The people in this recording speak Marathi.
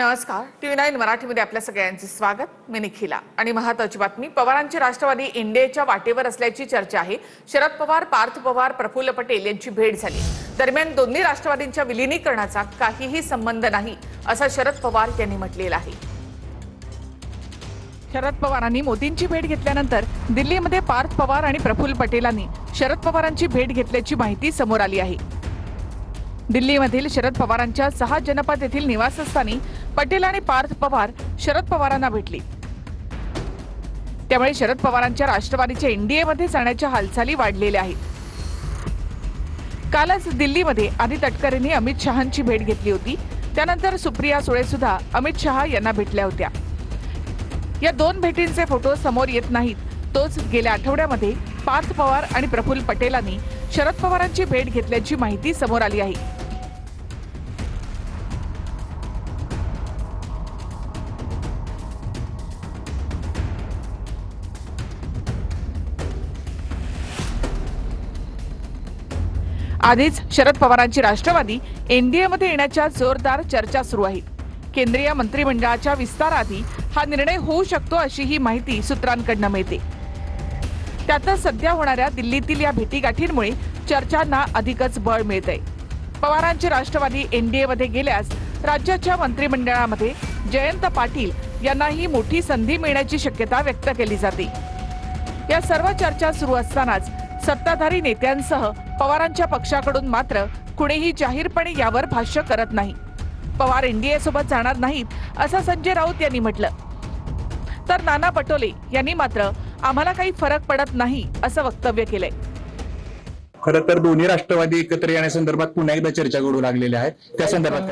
नमस्कार. TV9 मराठीमध्ये आपल्या सगळ्यांचे स्वागत. मी निखिला आणि महत्त्वाची बातमी. पवारांची राष्ट्रवादी एनडीएच्या वाटेवर असल्याची चर्चा आहे. शरद पवार, पार्थ पवार, प्रफुल्ल पटेल यांची भेट झाली. दरम्यान दोन्ही राष्ट्रवादींच्या विलिनीकरणाचा काहीही संबंध नाही असं शरद पवार यांनी म्हटलेलं आहे. शरद पवारांनी मोदींची भेट घेतल्यानंतर दिल्लीमध्ये पार्थ पवार आणि प्रफुल्ल पटेलांनी शरद पवारांची भेट घेतल्याची माहिती समोर आली आहे. दिल्लीमधील शरद पवारांच्या 6 जनपद येथील निवासस्थानी पटेल आणि पार्थ पवार शरद पवारांना भेटले. त्यामुळे शरद पवारांच्या राष्ट्रवादीच्या एनडीएमध्ये जाण्याच्या हालचाली वाढलेल्या आहेत. कालच दिल्लीमध्ये आदी तटकरेंनी अमित शहांची भेट घेतली होती. त्यानंतर सुप्रिया सुळे सुद्धा अमित शहा यांना भेटल्या होत्या. या 2 भेटींचे फोटो समोर येत नाहीत. तोच गेल्या आठवड्यामध्ये पार्थ पवार आणि प्रफुल्ल पटेलांनी शरद पवारांची भेट घेतल्याची माहिती समोर आली आहे. आधीच शरद पवारांची राष्ट्रवादी एनडीएमध्ये येण्याच्या जोरदार चर्चा सुरू आहे. केंद्रीय मंत्रिमंडळाच्या विस्ताराआधी हा निर्णय होऊ शकतो अशी ही माहिती सूत्रांकडून मिळते. त्यातच सध्या होणाऱ्या दिल्लीतील या भेटीगाठींमुळे चर्चांना अधिकच बळ मिळतंय. पवारांची राष्ट्रवादी एनडीएमध्ये गेल्यास राज्याच्या मंत्रिमंडळामध्ये जयंत पाटील यांनाही मोठी संधी मिळण्याची शक्यता व्यक्त केली जाते. या सर्व चर्चा सुरू असतानाच सत्ताधारी नेत्यांसह पवारांच्या पक्षाकडून मात्र कुणीही जाहीरपणे यावर भाष्य करत नाही. पवार एनडीए सोबत जाणार नाहीत असं संजय राऊत यांनी म्हटलं. तर नाना पटोले यांनी मात्र आम्हाला काही फरक पडत नाही असं वक्तव्य केलंय. खरं तर दोन्ही राष्ट्रवादी एकत्र येण्यासंदर्भात पुन्हा एकदा चर्चा घडू लागलेल्या आहेत. त्या संदर्भात